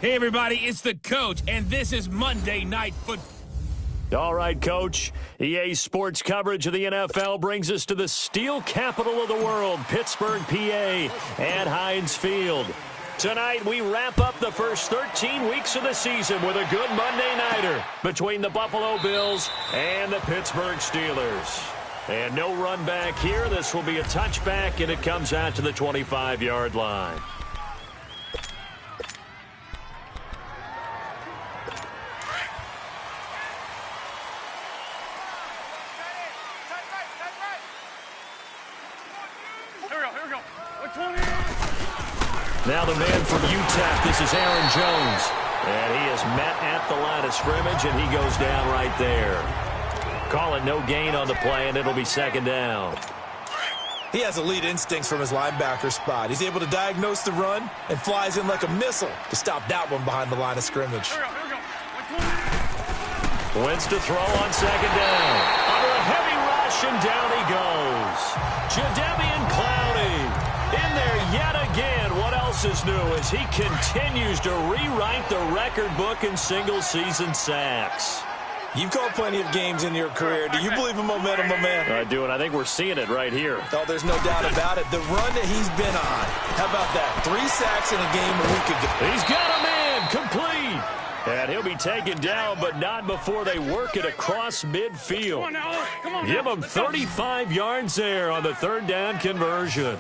Hey, everybody, it's the coach, and this is Monday Night Football. All right, Coach. EA Sports coverage of the NFL brings us to the steel capital of the world, Pittsburgh, PA, at Heinz Field. Tonight, we wrap up the first 13 weeks of the season with a good Monday nighter between the Buffalo Bills and the Pittsburgh Steelers. And no run back here. This will be a touchback, and it comes out to the 25-yard line. Now the man from UTEP, this is Aaron Jones. And he is met at the line of scrimmage, and he goes down right there. Call it no gain on the play, and it'll be second down. He has elite instincts from his linebacker spot. He's able to diagnose the run and flies in like a missile to stop that one behind the line of scrimmage. Wentz to throw on second down. Under a heavy rush, and down he goes. Jadeveon Clowney in there yet again. What else is new as he continues to rewrite the record book in single-season sacks. You've called plenty of games in your career. Do you believe in momentum, my man? I do, and I think we're seeing it right here. Oh, there's no doubt about it. The run that he's been on. How about that? 3 sacks in a game a week ago. He's got a man complete. And he'll be taken down, but not before they work it across midfield. Come on, give him 35 yards there on the third down conversion.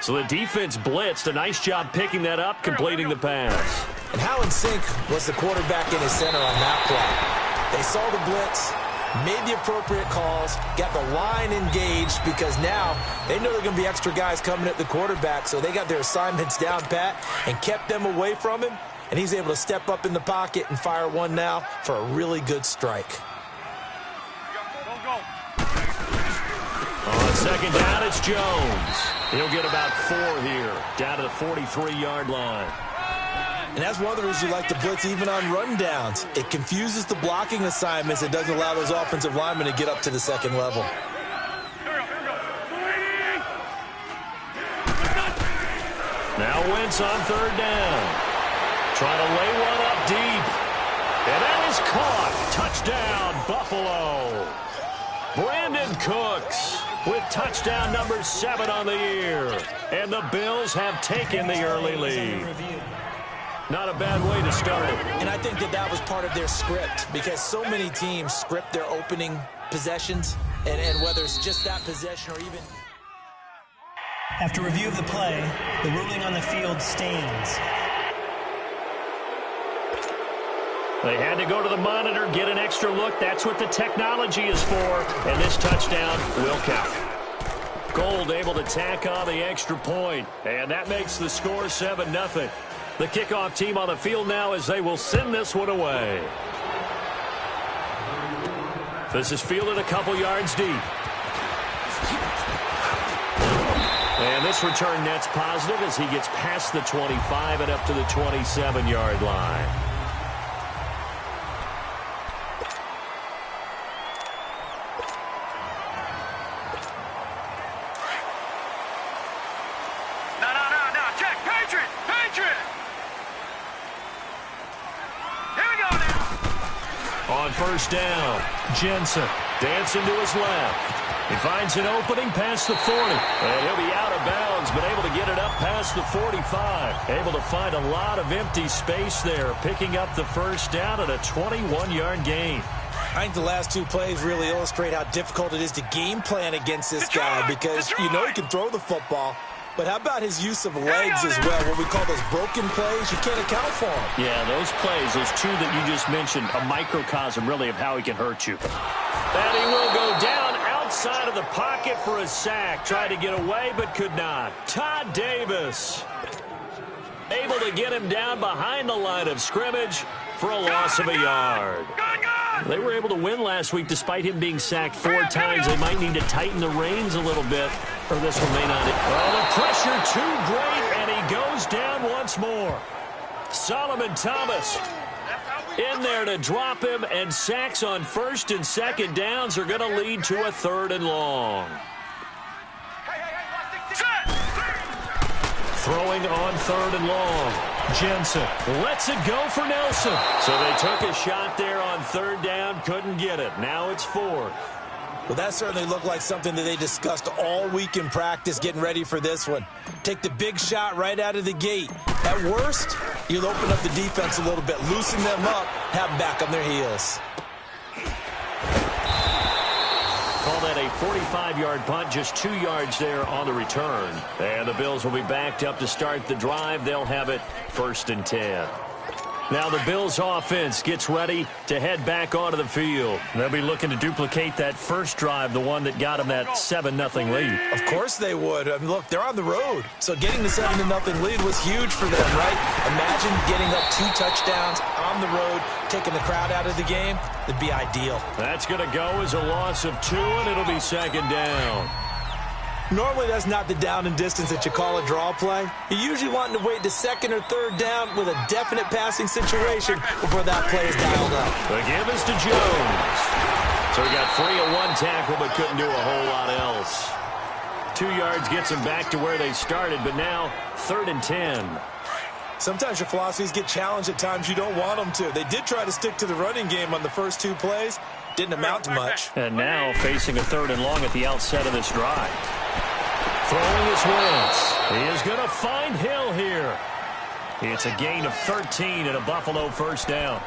So the defense blitzed. A nice job picking that up, completing the pass. And how in sync was the quarterback in his center on that play? They saw the blitz, made the appropriate calls, got the line engaged because now they know there are going to be extra guys coming at the quarterback, so they got their assignments down pat and kept them away from him, and he's able to step up in the pocket and fire one now for a really good strike. On second down, it's Jones. He'll get about 4 here, down to the 43-yard line. And that's one of the reasons you like to blitz even on run downs. It confuses the blocking assignments. It doesn't allow those offensive linemen to get up to the second level. Now Wentz on third down. Trying to lay one up deep. And that is caught. Touchdown, Buffalo. Brandon Cooks with touchdown number 7 on the year. And the Bills have taken the early lead. Not a bad way to start it. And I think that was part of their script because so many teams script their opening possessions, and whether it's just that possession or even... After review of the play, the ruling on the field stands. They had to go to the monitor, get an extra look. That's what the technology is for. And this touchdown will count. Gold able to tack on the extra point. And that makes the score 7-0. The kickoff team on the field now as they will send this one away. This is fielded a couple yards deep. And this return net's positive as he gets past the 25 and up to the 27-yard line. First down, Jensen dancing to his left. He finds an opening past the 40, and he'll be out of bounds, but able to get it up past the 45. Able to find a lot of empty space there, picking up the first down at a 21-yard gain. I think the last 2 plays really illustrate how difficult it is to game plan against this guy because you know he can throw the football. But how about his use of legs as well, what we call those broken plays? You can't account for them. Yeah, those plays, those 2 that you just mentioned, a microcosm really of how he can hurt you. And he will go down outside of the pocket for a sack. Tried to get away but could not. Todd Davis able to get him down behind the line of scrimmage for a loss of a yard. They were able to win last week despite him being sacked 4 times. They might need to tighten the reins a little bit, or this one may not. Well, the pressure too great, and he goes down once more. Solomon Thomas in there to drop him, and sacks on first and second downs are going to lead to a 3rd and long. Throwing on 3rd and long. Jensen lets it go for Nelson. So they took a shot there on third down, couldn't get it. Now it's fourth. Well, that certainly looked like something that they discussed all week in practice getting ready for this one. Take the big shot right out of the gate. At worst, you'll open up the defense a little bit, loosen them up, have them back on their heels. Call that a 45-yard punt, just 2 yards there on the return. And the Bills will be backed up to start the drive. They'll have it 1st and 10. Now the Bills offense gets ready to head back onto the field. They'll be looking to duplicate that first drive, the one that got them that 7-0 lead. Of course they would. I mean, look, they're on the road. So getting the 7-0 lead was huge for them, right? Imagine getting up 2 touchdowns on the road, taking the crowd out of the game. It'd be ideal. That's going to go as a loss of 2, and it'll be 2nd down. Normally, that's not the down and distance that you call a draw play. You're usually wanting to wait to 2nd or 3rd down with a definite passing situation before that play is dialed up. The give is to Jones. So he got free of 1 tackle but couldn't do a whole lot else. 2 yards gets him back to where they started, but now 3rd and 10. Sometimes your philosophies get challenged at times you don't want them to. They did try to stick to the running game on the first 2 plays. Didn't amount to much. And now facing a 3rd and long at the outset of this drive. Throwing his Wentz. He is going to find Hill here. It's a gain of 13 and a Buffalo 1st down.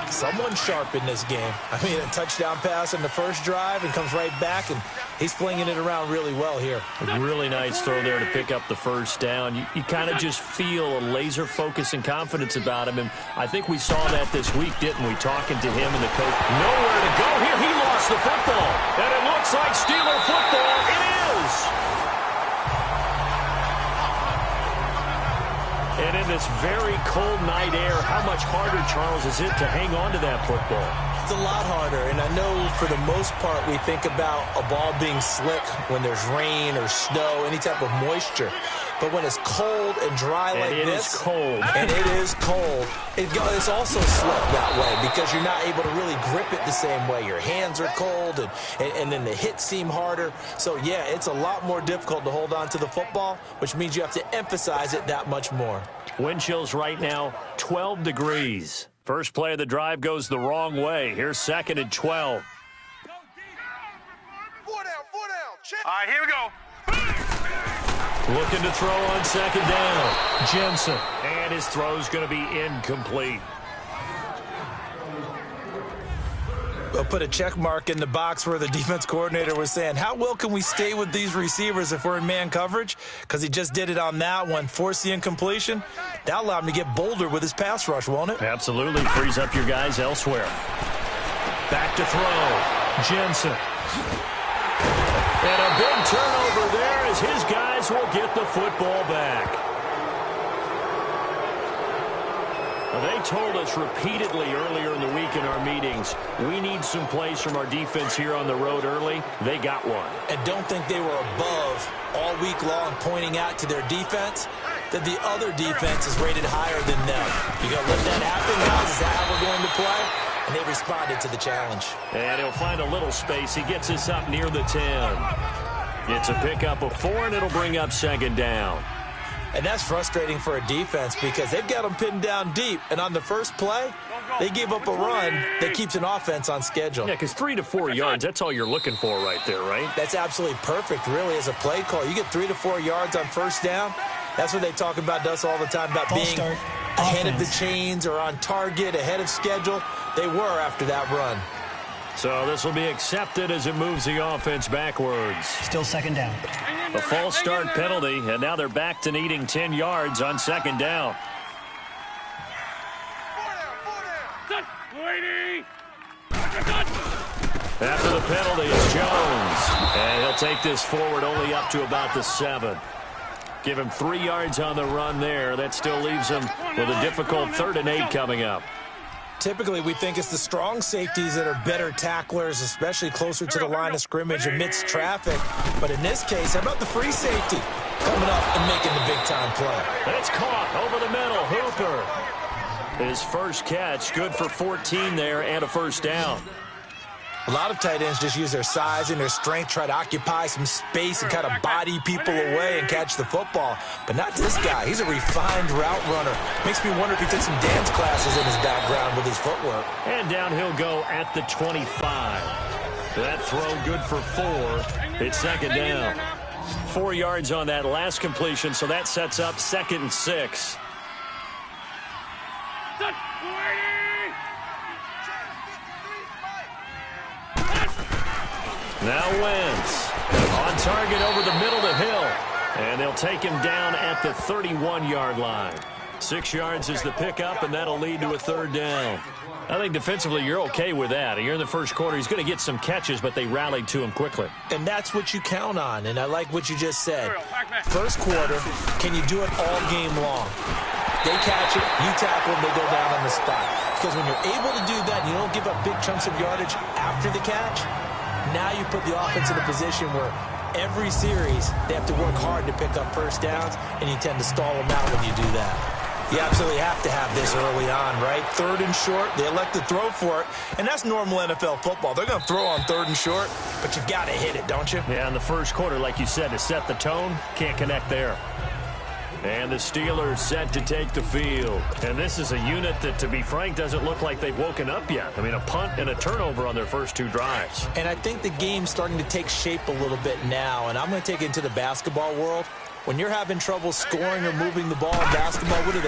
Someone sharp in this game. I mean, a touchdown pass in the first drive and comes right back, and he's flinging it around really well here. A really nice throw there to pick up the 1st down. You kind of just feel a laser focus and confidence about him, and I think we saw that this week, didn't we, talking to him and the coach. Nowhere to go here. He lost the football, and it looks like Steeler football. It is. And in this very cold night air, how much harder, Charles, is it to hang on to that football? It's a lot harder, and I know for the most part we think about a ball being slick when there's rain or snow, any type of moisture. But when it's cold and dry like this, it's also slick that way because you're not able to really grip it the same way. Your hands are cold, and then the hits seem harder. So, yeah, it's a lot more difficult to hold on to the football, which means you have to emphasize it that much more. Wind chills right now, 12 degrees. First play of the drive goes the wrong way. Here's 2nd and 12. 4 down. All right, here we go. Looking to throw on 2nd down. Jensen. And his throw's going to be incomplete. They'll put a check mark in the box where the defense coordinator was saying, how well can we stay with these receivers if we're in man coverage? Because he just did it on that one. Force the incompletion. That'll allow him to get bolder with his pass rush, won't it? Absolutely. Frees up your guys elsewhere. Back to throw. Jensen. And a big turnover there as his guys will get the football back. They told us repeatedly earlier in the week in our meetings, we need some plays from our defense here on the road early. They got one. And don't think they were above all week long pointing out to their defense that the other defense is rated higher than them. You going to let that happen, guys? Is that how we're going to play? And they responded to the challenge. And he'll find a little space. He gets us up near the 10. It's a pickup of 4, and it'll bring up 2nd down. And that's frustrating for a defense because they've got them pinned down deep. And on the first play, they gave up a run that keeps an offense on schedule. Yeah, because 3 to 4 yards, that's all you're looking for right there, right? That's absolutely perfect, really, as a play call. You get 3 to 4 yards on 1st down. That's what they talk about us all the time, about being ahead of the chains or on target, ahead of schedule. They were after that run. So this will be accepted as it moves the offense backwards. Still 2nd down. A false start penalty, and now they're back to needing 10 yards on 2nd down. 4 down. After the penalty, it's Jones. And he'll take this forward only up to about the 7. Give him 3 yards on the run there. That still leaves him with a difficult 3rd and 8 coming up. Typically, we think it's the strong safeties that are better tacklers, especially closer to the line of scrimmage amidst traffic. But in this case, how about the free safety coming up and making the big-time play? That's caught over the middle. Hooper. His first catch, good for 14 there and a 1st down. A lot of tight ends just use their size and their strength, try to occupy some space and kind of body people away and catch the football. But not this guy. He's a refined route runner. Makes me wonder if he took some dance classes in his background with his footwork. And down he'll go at the 25. That throw good for 4. It's second down. 4 yards on that last completion, so that sets up 2nd and 6. Now Wentz on target over the middle to Hill. And they'll take him down at the 31-yard line. 6 yards is the pickup, and that'll lead to a 3rd down. I think defensively you're okay with that. You're in the first quarter. He's going to get some catches, but they rallied to him quickly. And that's what you count on, and I like what you just said. First quarter, can you do it all game long? They catch it, you tackle them, they go down on the spot. Because when you're able to do that and you don't give up big chunks of yardage after the catch, now you put the offense in a position where every series they have to work hard to pick up first downs, and you tend to stall them out when you do that. You absolutely have to have this early on, right? 3rd and short, they elect to throw for it, and that's normal NFL football. They're going to throw on 3rd and short, but you've got to hit it, don't you? Yeah, in the first quarter, like you said, to set the tone, can't connect there. And the Steelers set to take the field. And this is a unit that, to be frank, doesn't look like they've woken up yet. I mean, a punt and a turnover on their first 2 drives. And I think the game's starting to take shape a little bit now, and I'm going to take it into the basketball world. When you're having trouble scoring or moving the ball in basketball, what do?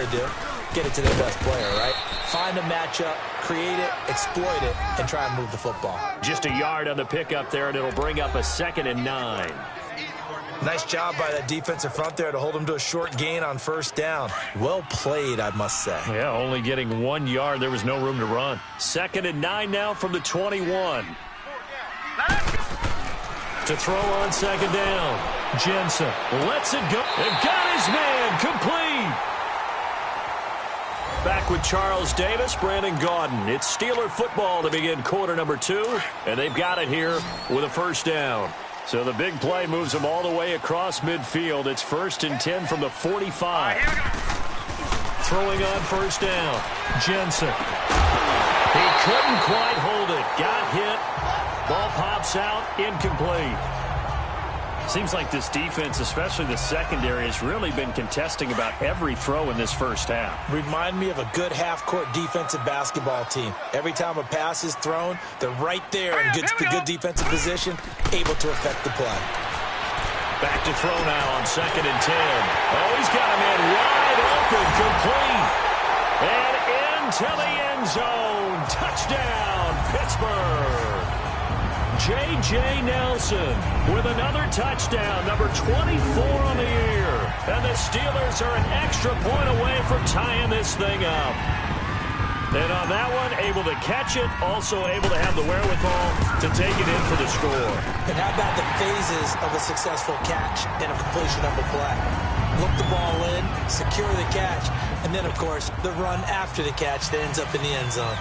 Get it to their best player, right? Find a matchup, create it, exploit it, and try and move the football. Just a yard on the pickup there, and it'll bring up a 2nd and 9. Nice job by that defensive front there to hold him to a short gain on 1st down. Well played, I must say. Yeah, only getting 1 yard. There was no room to run. 2nd and 9 now from the 21. To throw on 2nd down. Jensen lets it go. They've got his man complete. Back with Charles Davis, Brandon Gaudin. It's Steeler football to begin quarter number 2, and they've got it here with a 1st down. So the big play moves them all the way across midfield. It's 1st and 10 from the 45. Throwing on 1st down. Jensen. He couldn't quite hold it. Got hit. Ball pops out. Incomplete. Seems like this defense, especially the secondary, has really been contesting about every throw in this first half. Remind me of a good half-court defensive basketball team. Every time a pass is thrown, they're right there in good defensive position, able to affect the play. Back to throw now on 2nd and 10. Oh, he's got a man wide open, complete. And into the end zone. Touchdown, Pittsburgh. J.J. Nelson with another touchdown, number 24 on the year. And the Steelers are an extra point away from tying this thing up. And on that one, able to catch it, also able to have the wherewithal to take it in for the score. And how about the phases of a successful catch and a completion of a play? Look the ball in, secure the catch, and then, of course, the run after the catch that ends up in the end zone.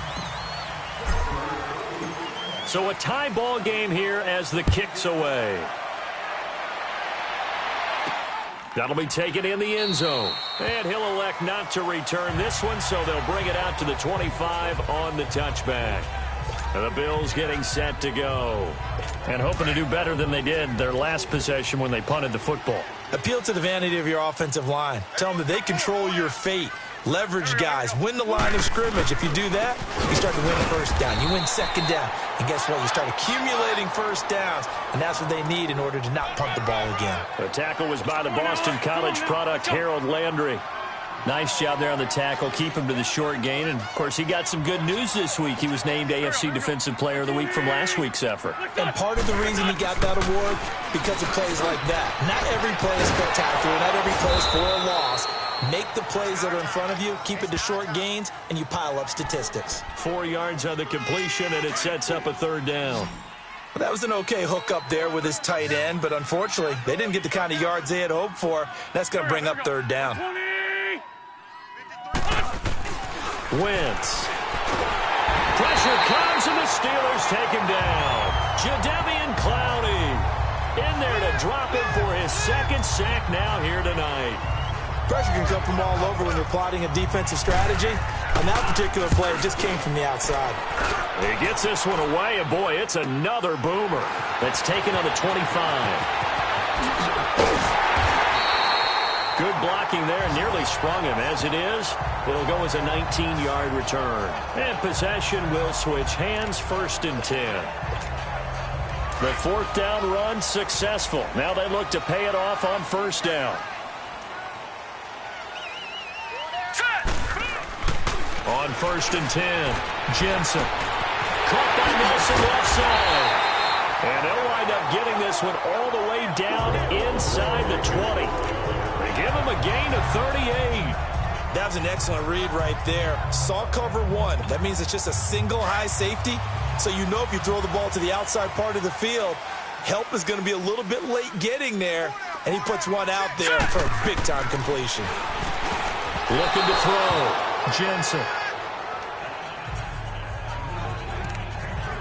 So a tie ball game here as the kick's away. That'll be taken in the end zone. And he'll elect not to return this one, so they'll bring it out to the 25 on the touchback. And the Bills getting set to go. And hoping to do better than they did their last possession when they punted the football. Appeal to the vanity of your offensive line. Tell them that they control your fate. Leverage guys. Win the line of scrimmage. If you do that, you start to win a 1st down. You win 2nd down. And guess what? You start accumulating 1st downs. And that's what they need in order to not punt the ball again. The tackle was by the Boston College product, Harold Landry. Nice job there on the tackle. Keep him to the short gain. And, of course, he got some good news this week. He was named AFC Defensive Player of the Week from last week's effort. And part of the reason he got that award, because of plays like that. Not every play is spectacular. Not every play is for a loss. Make the plays that are in front of you, keep it to short gains, and you pile up statistics. 4 yards on the completion, and it sets up a 3rd down. Well, that was an okay hook up there with his tight end, but unfortunately, they didn't get the kind of yards they had hoped for. That's going to bring up 3rd down. Wentz. Pressure comes, and the Steelers take him down. Jadeveon Clowney in there to drop him for his 2nd sack now here tonight. Pressure can come from all over when you're plotting a defensive strategy. On that particular play, it just came from the outside. He gets this one away, and boy, it's another boomer. That's taken on the 25. Good blocking there, nearly sprung him. As it is, it'll go as a 19-yard return. And possession will switch hands, 1st and 10. The 4th down run successful. Now they look to pay it off on 1st down. On 1st and 10, Jensen. Caught by Nelson left side. And they'll wind up getting this one all the way down inside the 20. They give him a gain of 38. That was an excellent read right there. Saw cover 1. That means it's just a single high safety. So you know if you throw the ball to the outside part of the field, help is going to be a little bit late getting there. And he puts one out there for a big-time completion. Looking to throw. Jensen.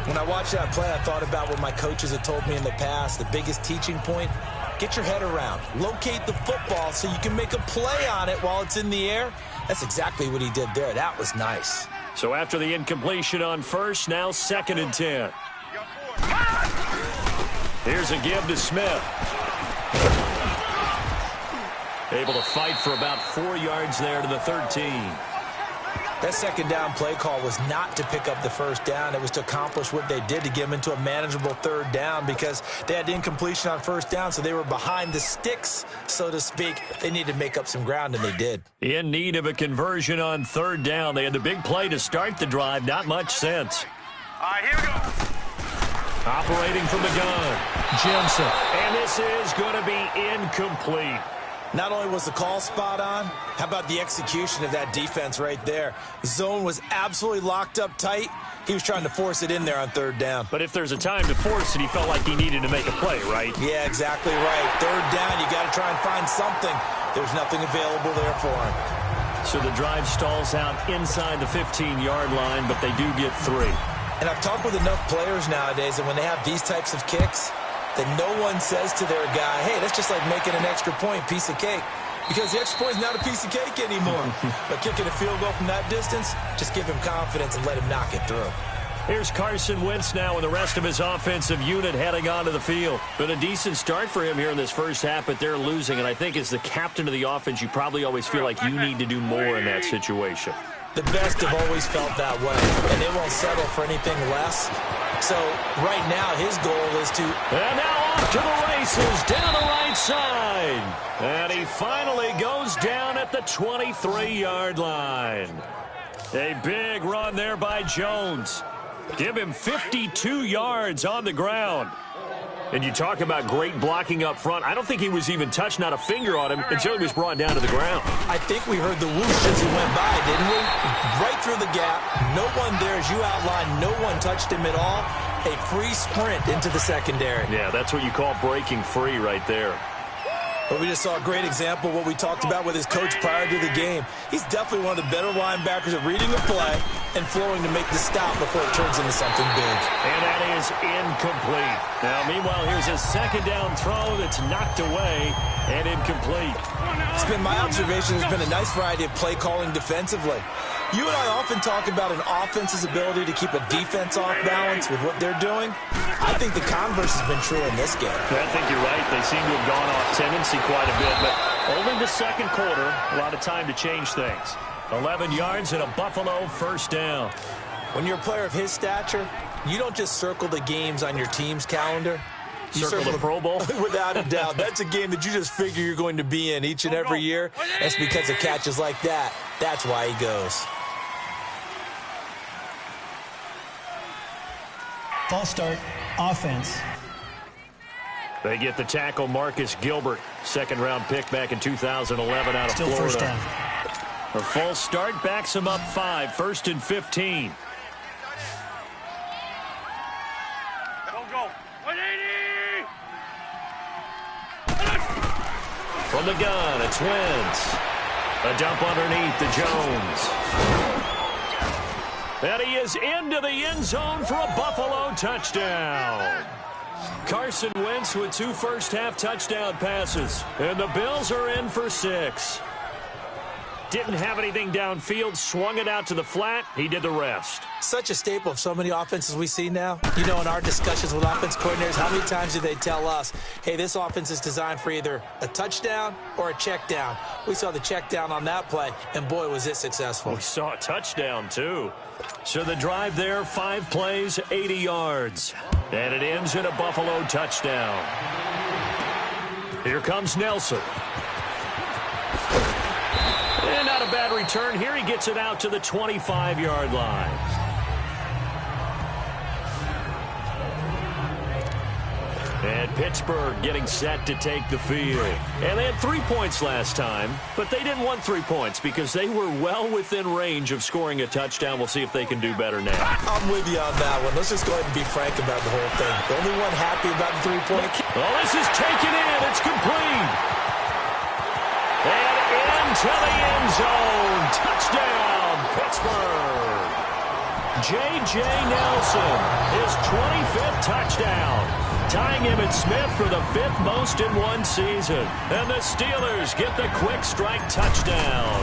When I watched that play, I thought about what my coaches had told me in the past. The biggest teaching point, get your head around. Locate the football so you can make a play on it while it's in the air. That's exactly what he did there. That was nice. So after the incompletion on 1st, now 2nd and 10. Here's a give to Smith. Able to fight for about 4 yards there to the 13. That 2nd down play call was not to pick up the 1st down. It was to accomplish what they did, to get them into a manageable 3rd down, because they had incompletion on 1st down, so they were behind the sticks, so to speak. They needed to make up some ground, and they did. In need of a conversion on 3rd down. They had the big play to start the drive. Not much sense. All right, here we go. Operating from the gun, Jensen. And this is going to be incomplete. Not only was the call spot on, how about the execution of that defense right there? Zone was absolutely locked up tight. He was trying to force it in there on 3rd down. But if there's a time to force it, he felt like he needed to make a play, right? Yeah, exactly right. 3rd down, you got to try and find something. There's nothing available there for him. So the drive stalls out inside the 15-yard line, but they do get 3. And I've talked with enough players nowadays that when they have these types of kicks, that no one says to their guy, hey, that's just like making an extra point, piece of cake. Because the extra point is not a piece of cake anymore. But kicking a field goal from that distance, just give him confidence and let him knock it through. Here's Carson Wentz now with the rest of his offensive unit heading onto the field. Been a decent start for him here in this 1st half, but they're losing. And I think as the captain of the offense, you probably always feel like you need to do more in that situation. The best have always felt that way, and they won't settle for anything less. So right now his goal is to... And now off to the races down the right side. And he finally goes down at the 23-yard line. A big run there by Jones. Give him 52 yards on the ground. And you talk about great blocking up front. I don't think he was even touched, not a finger on him, until he was brought down to the ground. I think we heard the whoosh as he went by, didn't we? Right through the gap. No one there, as you outlined. No one touched him at all. A free sprint into the secondary. Yeah, that's what you call breaking free right there. But we just saw a great example of what we talked about with his coach prior to the game. He's definitely one of the better linebackers at reading a play and flowing to make the stop before it turns into something big. And that is incomplete. Now, meanwhile, here's a 2nd down throw that's knocked away and incomplete. It's been my observation. There's been a nice variety of play calling defensively. You and I often talk about an offense's ability to keep a defense off balance with what they're doing. I think the converse has been true in this game. I think you're right. They seem to have gone off tendency quite a bit, but only the 2nd quarter, a lot of time to change things. 11 yards and a Buffalo 1st down. When you're a player of his stature, you don't just circle the games on your team's calendar. You circle the Pro Bowl? Without a doubt. That's a game that you just figure you're going to be in each and every year. That's because of catches like that. That's why he goes. False start, offense. They get the tackle, Marcus Gilbert, 2nd-round pick back in 2011 out of Still Florida. 1st down. A false start backs him up 5, 1st and 15. Don't go. 180! From the gun, it's Wentz. A dump underneath to Jones. And he is into the end zone for a Buffalo touchdown. Carson Wentz with 2 first-half touchdown passes. And the Bills are in for 6. Didn't have anything downfield, swung it out to the flat. He did the rest. Such a staple of so many offenses we see now. You know, in our discussions with offense coordinators, how many times do they tell us, hey, this offense is designed for either a touchdown or a check down? We saw the check down on that play, and boy, was it successful. We saw a touchdown, too. So the drive there, 5 plays, 80 yards. And it ends in a Buffalo touchdown. Here comes Nelson. And not a bad return here. He gets it out to the 25-yard line. And Pittsburgh getting set to take the field. And they had 3 points last time, but they didn't want 3 points because they were well within range of scoring a touchdown. We'll see if they can do better now. I'm with you on that one. Let's just go ahead and be frank about the whole thing. The only one happy about the 3-point. Well, this is taken in. It's complete. And into the end zone. Touchdown, Pittsburgh. J.J. Nelson, his 25th touchdown. Tying Emmitt Smith for the 5th most in one season. And the Steelers get the quick strike touchdown.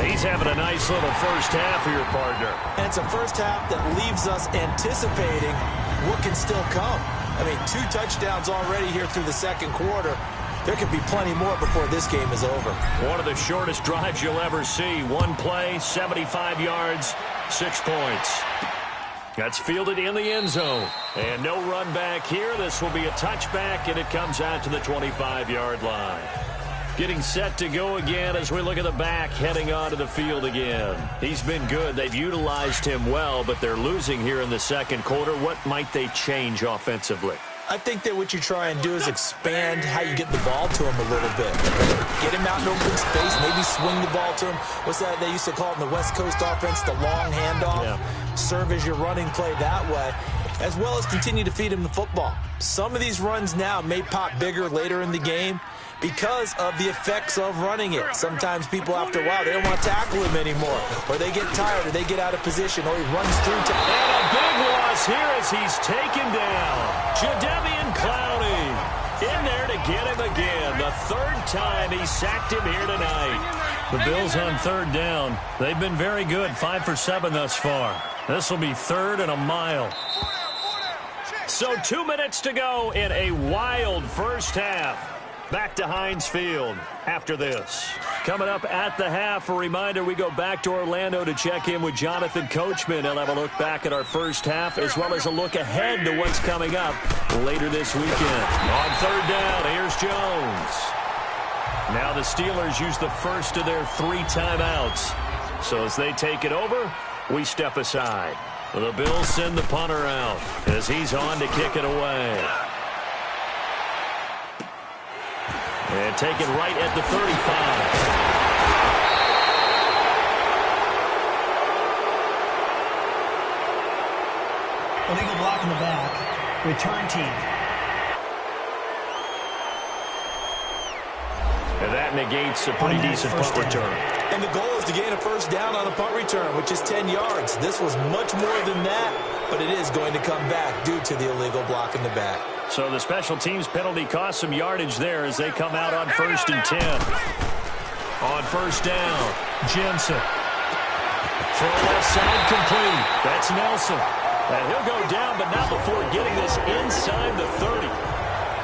He's having a nice little first half for your partner. And it's a first half that leaves us anticipating what can still come. I mean, 2 touchdowns already here through the second quarter. There could be plenty more before this game is over. One of the shortest drives you'll ever see. 1 play, 75 yards, 6 points. That's fielded in the end zone. And no run back here. This will be a touchback, and it comes out to the 25-yard line. Getting set to go again as we look at the back heading onto the field again. He's been good. They've utilized him well, but they're losing here in the second quarter. What might they change offensively? I think that what you try and do is expand how you get the ball to him a little bit. Get him out in open space, maybe swing the ball to him. What's that they used to call it in the West Coast offense, the long handoff? Yeah. Serve as your running play that way, as well as continue to feed him the football. Some of these runs now may pop bigger later in the game because of the effects of running it. Sometimes people, after a while, they don't want to tackle him anymore, or they get tired, or they get out of position, or he runs through to... And a big loss here as he's taken down. Jadeveon Clowney in there to get him again. The 3rd time he sacked him here tonight. The Bills on 3rd down. They've been very good, 5 for 7 thus far. This will be 3rd and a mile. So 2 minutes to go in a wild first half. Back to Heinz Field after this. Coming up at the half, a reminder, we go back to Orlando to check in with Jonathan Coachman. He'll have a look back at our first half as well as a look ahead to what's coming up later this weekend. On 3rd down, here's Jones. Now the Steelers use the first of their 3 timeouts. So as they take it over, we step aside. The Bills send the punter out as he's on to kick it away. And taken right at the 35. Illegal block in the back. Return team. And that negates a pretty decent punt return. And the goal is to gain a first down on a punt return, which is 10 yards. This was much more than that, but it is going to come back due to the illegal block in the back. So the special teams penalty cost some yardage there as they come out on 1st and 10. On 1st down, Jensen. Throw left side complete. That's Nelson. And he'll go down, but not before getting this inside the 30.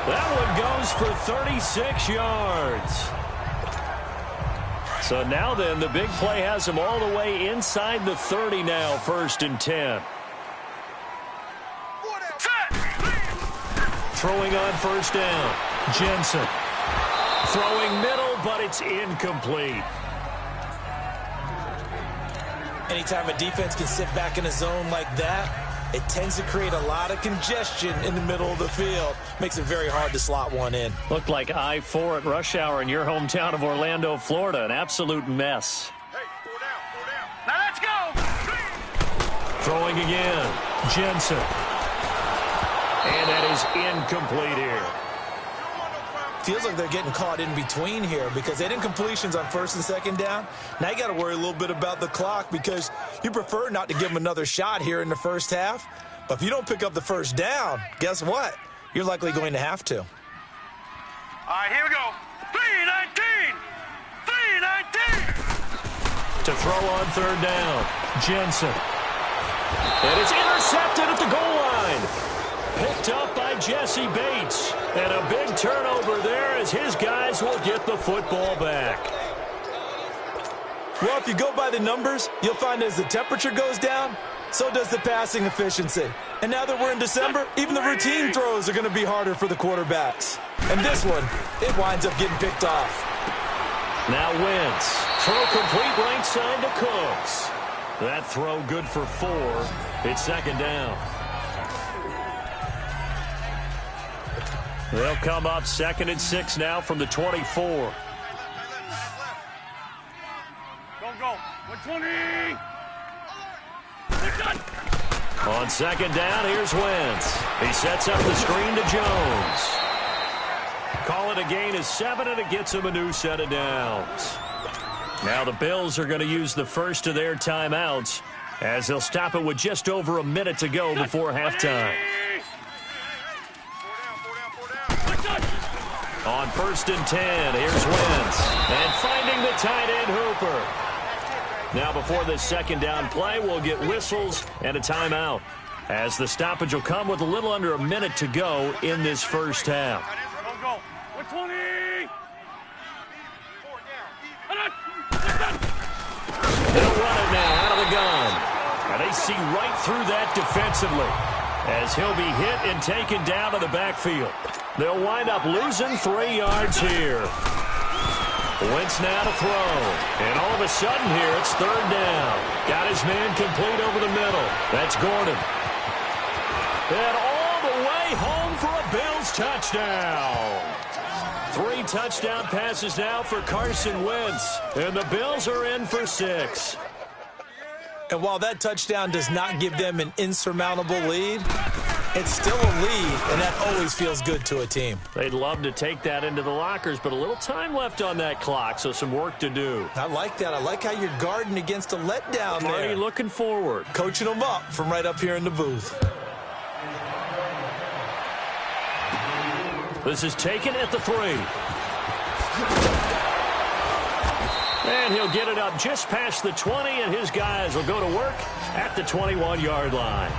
That one goes for 36 yards. So now then, the big play has him all the way inside the 30 now, 1st and 10. Throwing on 1st down, Jensen. Throwing middle, but it's incomplete. Anytime a defense can sit back in a zone like that, it tends to create a lot of congestion in the middle of the field. Makes it very hard to slot one in. Looked like I-4 at rush hour in your hometown of Orlando, Florida. An absolute mess. Hey, 4 down. Now let's go. Throwing again, Jensen. And that is incomplete here. Feels like they're getting caught in between here because they didn't completions on 1st and 2nd down. Now you got to worry a little bit about the clock because you prefer not to give them another shot here in the first half. But if you don't pick up the first down, guess what? You're likely going to have to. All right, here we go. 3-19. 3-19. To throw on third down, Jensen. And it's intercepted at the goal line. Picked up by Jesse Bates. And a big turnover there as his guys will get the football back. Well, if you go by the numbers, you'll find as the temperature goes down, so does the passing efficiency. And now that we're in December, even the routine throws are going to be harder for the quarterbacks. And this one, it winds up getting picked off. Now Wentz. Throw complete right side to Cooks. That throw good for 4. It's second down. They'll come up 2nd and 6 now from the 24. Go. 120. On second down, here's Wentz. He sets up the screen to Jones. Call it a gain of 7, and it gets him a new set of downs. Now the Bills are going to use the first of their timeouts as they'll stop it with just over a minute to go before halftime. On 1st and 10, here's Wentz. And finding the tight end Hooper. Now before this second down play, we'll get whistles and a timeout, as the stoppage will come with a little under a minute to go in this first half. Go. 120. They'll run it now out of the gun. And they see right through that defensively as he'll be hit and taken down to the backfield. They'll wind up losing 3 yards here. Wentz now to throw. And all of a sudden here, it's third down. Got his man complete over the middle. That's Gordon. And all the way home for a Bills touchdown. 3 touchdown passes now for Carson Wentz. And the Bills are in for 6. And while that touchdown does not give them an insurmountable lead, it's still a lead, and that always feels good to a team. They'd love to take that into the lockers, but a little time left on that clock, so some work to do. I like that. I like how you're guarding against a letdown there. Already looking forward. Coaching them up from right up here in the booth. This is taken at the 3. And he'll get it up just past the 20, and his guys will go to work at the 21-yard line.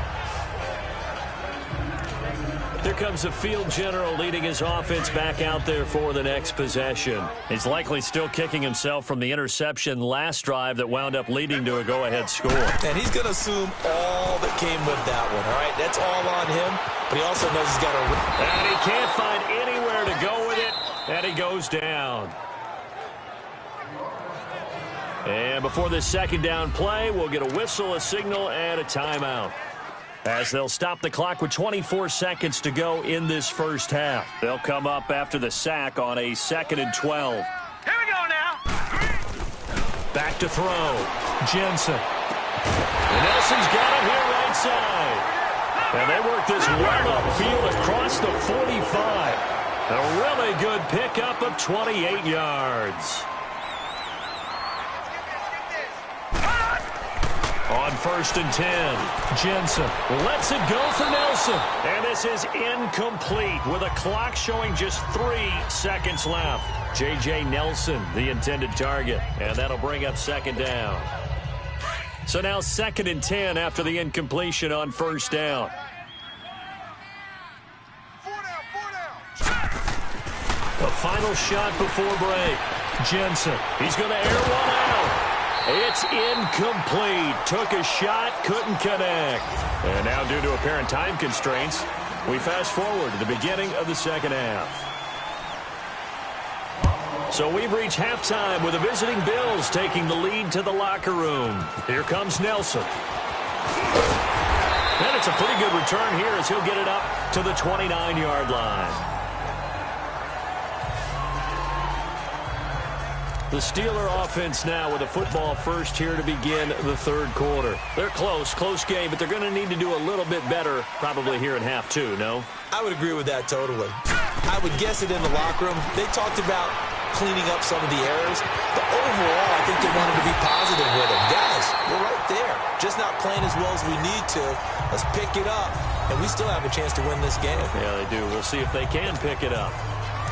Here comes the field general leading his offense back out there for the next possession. He's likely still kicking himself from the interception last drive that wound up leading to a go-ahead score. And he's going to assume all that came with that one, all right? That's all on him, but he also knows he's got to... And he can't find anywhere to go with it, and he goes down. And before this second down play, we'll get a whistle, a signal, and a timeout, as they'll stop the clock with 24 seconds to go in this first half. They'll come up after the sack on a 2nd and 12. Here we go now. Back to throw. Jensen. And Nelson's got it here right side. And they work this well upfield across the 45. A really good pickup of 28 yards. On 1st and 10, Jensen lets it go for Nelson. And this is incomplete with a clock showing just 3 seconds left. J.J. Nelson, the intended target. And that'll bring up second down. So now 2nd and 10 after the incompletion on 1st down. 4 down. The final shot before break. Jensen, he's going to air one out. It's incomplete. Took a shot, couldn't connect. And now due to apparent time constraints, we fast forward to the beginning of the second half. So we've reached halftime with the visiting Bills taking the lead to the locker room. Here comes Nelson. And it's a pretty good return here as he'll get it up to the 29-yard line. The Steeler offense now with a football first here to begin the third quarter. They're close game, but they're going to need to do a little bit better probably here in half 2, no? I would agree with that totally. I would guess it in the locker room. They talked about cleaning up some of the errors, but overall I think they wanted to be positive with them. Guys, we're right there. Just not playing as well as we need to. Let's pick it up, and we still have a chance to win this game. Yeah, they do. We'll see if they can pick it up.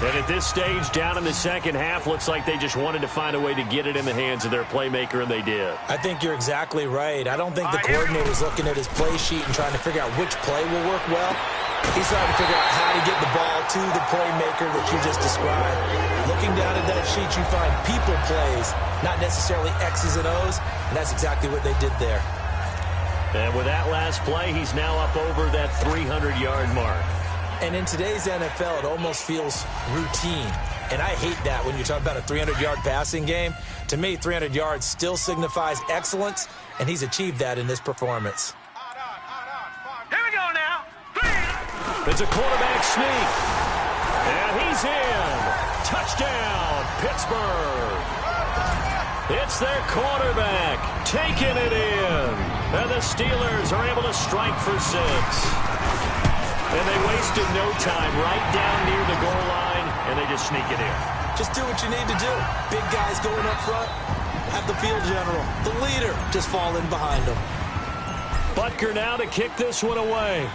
And at this stage, down in the second half, looks like they just wanted to find a way to get it in the hands of their playmaker, and they did. I think you're exactly right. I don't think the coordinator's looking at his play sheet and trying to figure out which play will work well. He's trying to figure out how to get the ball to the playmaker that you just described. Looking down at that sheet, you find people plays, not necessarily X's and O's, and that's exactly what they did there. And with that last play, he's now up over that 300-yard mark. And in today's NFL, it almost feels routine. And I hate that when you talk about a 300-yard passing game. To me, 300 yards still signifies excellence, and he's achieved that in this performance. Here we go now. It's a quarterback sneak. And he's in. Touchdown, Pittsburgh. It's their quarterback taking it in. And the Steelers are able to strike for 6. And they wasted no time right down near the goal line, and they just sneak it in. Just do what you need to do. Big guys going up front. Have the field general, the leader, just fall in behind them. Butker now to kick this one away.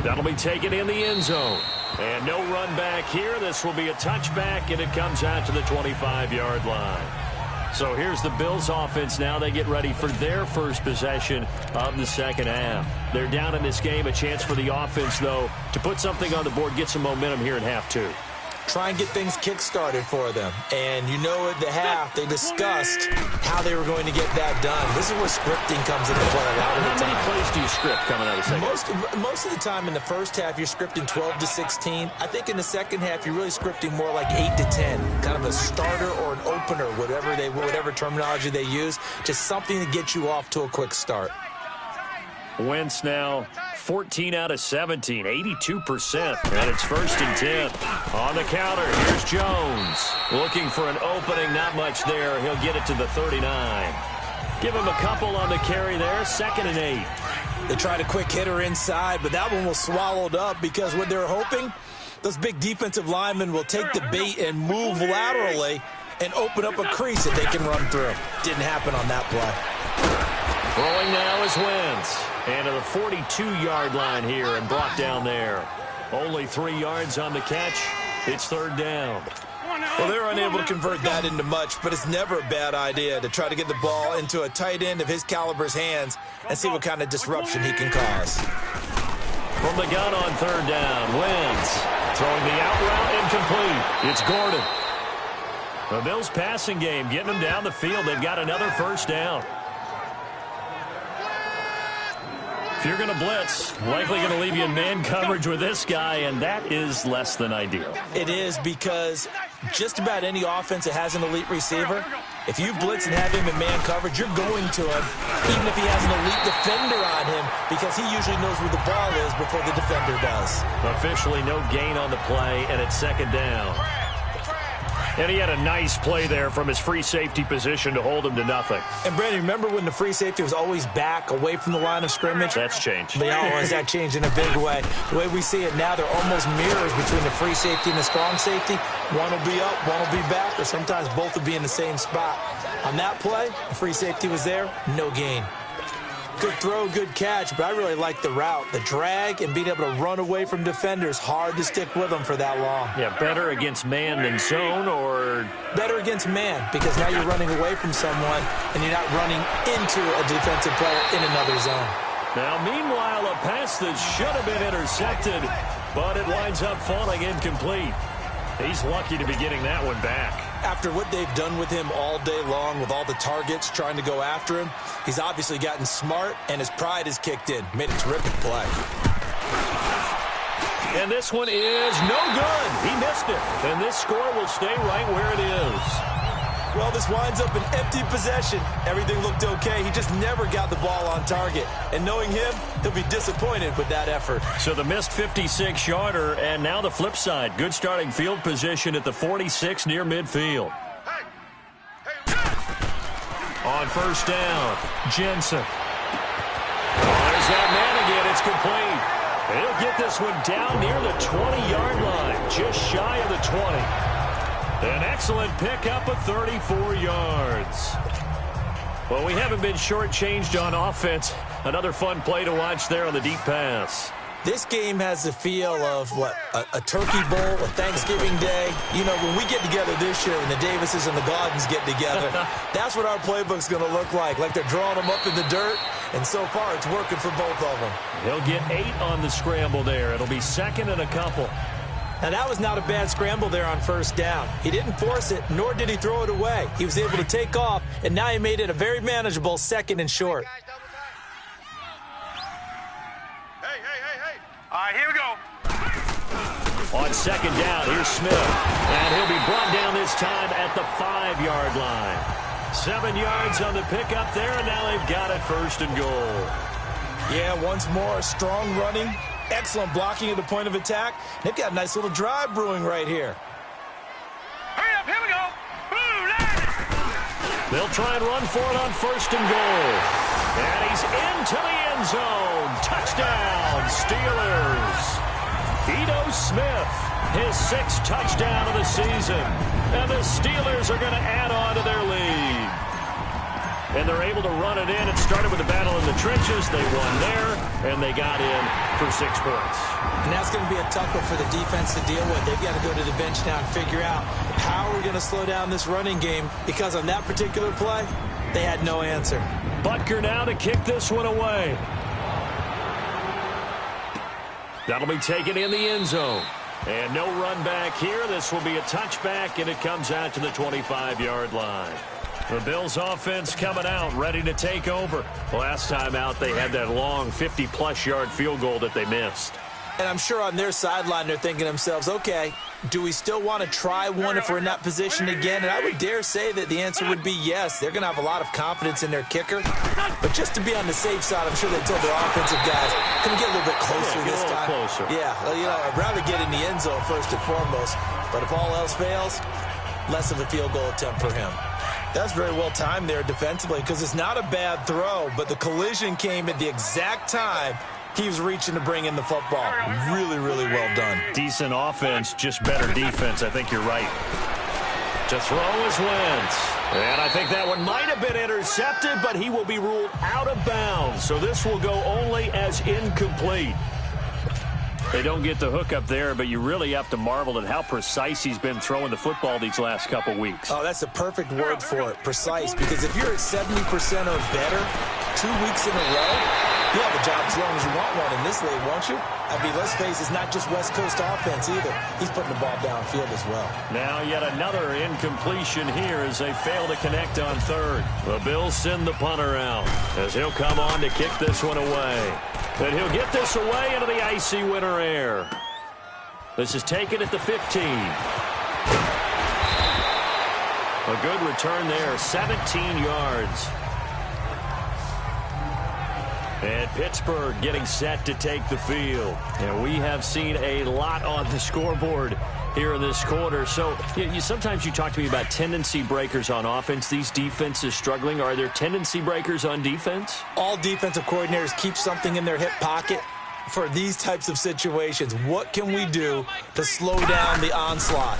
That'll be taken in the end zone. And no run back here. This will be a touchback, and it comes out to the 25-yard line. So here's the Bills offense now. They get ready for their first possession of the second half. They're down in this game. A chance for the offense, though, to put something on the board, get some momentum here in half 2. Try and get things kick-started for them. And you know at the half, they discussed how they were going to get that done. This is where scripting comes into play a lot of the time. How many plays do you script coming out of the second? Most of the time in the first half, you're scripting 12 to 16. I think in the second half, you're really scripting more like 8 to 10. Kind of a starter or an opener, whatever terminology they use. Just something to get you off to a quick start. Wentz now 14 out of 17, 82%. And it's 1st and 10. On the counter, here's Jones. Looking for an opening, not much there. He'll get it to the 39. Give him a couple on the carry there, 2nd and 8. They tried a quick hitter inside, but that one was swallowed up because what they're hoping, those big defensive linemen will take the bait and move laterally and open up a crease that they can run through. Didn't happen on that play. Throwing now is Wentz. And to the 42-yard line here and brought down there. Only 3 yards on the catch. It's 3rd down. Well, they're unable to convert that into much, but it's never a bad idea to try to get the ball into a tight end of his caliber's hands and see what kind of disruption he can cause. From the gun on 3rd down, Wentz throwing the out route incomplete. It's Gordon. The Bills passing game getting them down the field. They've got another 1st down. If you're going to blitz, likely going to leave you in man coverage with this guy, and that is less than ideal. It is because just about any offense that has an elite receiver, if you blitz and have him in man coverage, you're going to him, even if he has an elite defender on him, because he usually knows where the ball is before the defender does. Officially no gain on the play, and it's 2nd down. And he had a nice play there from his free safety position to hold him to nothing. And, Brandon, remember when the free safety was always back away from the line of scrimmage? That's changed. That changed in a big way. The way we see it now, they're almost mirrors between the free safety and the strong safety. One will be up, one will be back, or sometimes both will be in the same spot. On that play, the free safety was there, no gain. Good throw, good catch, but I really like the route. The drag and being able to run away from defenders, hard to stick with them for that long. Yeah, better against man than zone, or? Better against man, because now you're running away from someone and you're not running into a defensive player in another zone. Now, meanwhile, a pass that should have been intercepted, but it winds up falling incomplete. He's lucky to be getting that one back. After what they've done with him all day long with all the targets trying to go after him, he's obviously gotten smart, and his pride has kicked in. Made a terrific play. And this one is no good. He missed it. And this score will stay right where it is. Well, this winds up an empty possession. Everything looked okay. He just never got the ball on target. And knowing him, he'll be disappointed with that effort. So the missed 56-yarder, and now the flip side. Good starting field position at the 46 near midfield. On 1st down, Jensen. There's that man again. It's complete. He'll get this one down near the 20-yard line, just shy of the 20. An excellent pickup of 34 yards. Well, we haven't been shortchanged on offense. Another fun play to watch there on the deep pass. This game has the feel of, a turkey bowl, a Thanksgiving day. You know, when we get together this year, when the Davises and the Gaudens get together, that's what our playbook's going to look like they're drawing them up in the dirt, and so far it's working for both of them. He'll get 8 on the scramble there. It'll be second and a couple. Now, that was not a bad scramble there on first down. He didn't force it, nor did he throw it away. He was able to take off, and now he made it a very manageable second and short. All right, here we go. On second down, here's Smith. And he'll be brought down this time at the 5-yard line. 7 yards on the pickup there, and now they've got it first and goal. Yeah, once more, strong running, excellent blocking at the point of attack. They've got a nice little drive brewing right here. Hurry up, here we go. Boom, land. They'll try and run for it on first and goal. And he's into the end zone. Touchdown, Steelers. Ito Smith, his 6th touchdown of the season. And the Steelers are going to add on to their lead. And they're able to run it in. It started with a battle in the trenches. They won there, and they got in for 6 points. And that's going to be a tough one for the defense to deal with. They've got to go to the bench now and figure out how we're going to slow down this running game, because on that particular play, they had no answer. Butker now to kick this one away. That'll be taken in the end zone. And no run back here. This will be a touchback, and it comes out to the 25-yard line. The Bills offense coming out, ready to take over. Last time out, they had that long 50-plus yard field goal that they missed. And I'm sure on their sideline, they're thinking to themselves, okay, do we still want to try one if we're in that position again? And I would dare say that the answer would be yes. They're going to have a lot of confidence in their kicker. But just to be on the safe side, I'm sure they told their offensive guys, can we get a little bit closer this time? Closer. Yeah, well, I'd rather get in the end zone first and foremost. But if all else fails, less of a field goal attempt for him. That's very well timed there defensively, because it's not a bad throw, but the collision came at the exact time he was reaching to bring in the football. Really, really well done. Decent offense, just better defense. I think you're right. To throw is Wentz. And I think that one might have been intercepted, but he will be ruled out of bounds. So this will go only as incomplete. They don't get the hook up there, but you really have to marvel at how precise he's been throwing the football these last couple weeks. Oh, that's the perfect word for it, precise, because if you're at 70% or better 2 weeks in a row, you'll have a job as long as you want one in this league, won't you? I mean, let's face it, it's not just West Coast offense either. He's putting the ball downfield as well. Now yet another incompletion here as they fail to connect on third. The Bills send the punter out as he'll come on to kick this one away. And he'll get this away into the icy winter air. This is taken at the 15. A good return there, 17 yards. And Pittsburgh getting set to take the field. And we have seen a lot on the scoreboard here in this quarter. So sometimes you talk to me about tendency breakers on offense. These defenses struggling. Are there tendency breakers on defense? All defensive coordinators keep something in their hip pocket for these types of situations. What can we do to slow down the onslaught?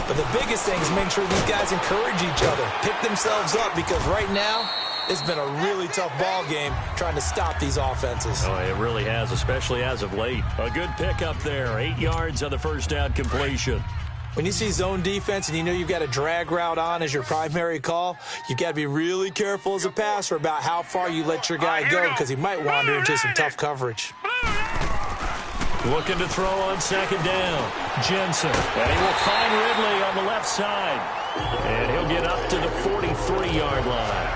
But the biggest thing is make sure these guys encourage each other, pick themselves up, because right now, it's been a really tough ball game trying to stop these offenses. Oh, it really has, especially as of late. A good pickup there, 8 yards on the first down completion. When you see zone defense and you know you've got a drag route on as your primary call, you've got to be really careful as a passer about how far you let your guy go, because he might wander into some tough coverage. Looking to throw on second down. Jensen. And he will find Ridley on the left side. And he'll get up to the 43-yard line.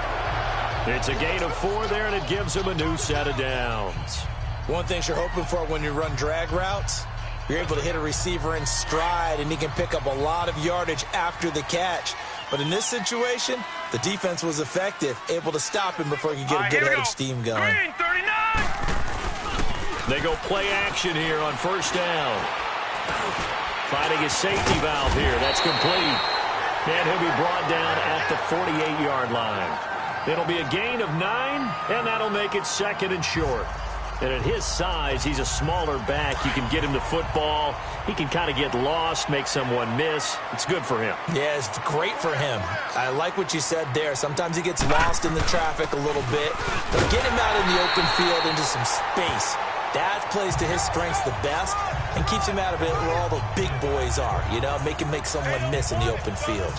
It's a gain of 4 there, and it gives him a new set of downs. One thing you're hoping for when you run drag routes, you're able to hit a receiver in stride, and he can pick up a lot of yardage after the catch. But in this situation, the defense was effective, able to stop him before he could get a good head of steam going. Green, 39. They go play action here on first down. Finding a safety valve here. That's complete. And he'll be brought down at the 48-yard line. It'll be a gain of 9, and that'll make it second and short. And at his size, he's a smaller back. You can get him the football. He can kind of get lost, make someone miss. It's good for him. Yeah, it's great for him. I like what you said there. Sometimes he gets lost in the traffic a little bit. But get him out in the open field into some space. That plays to his strengths the best and keeps him out of it where all the big boys are, you know, make someone miss in the open field.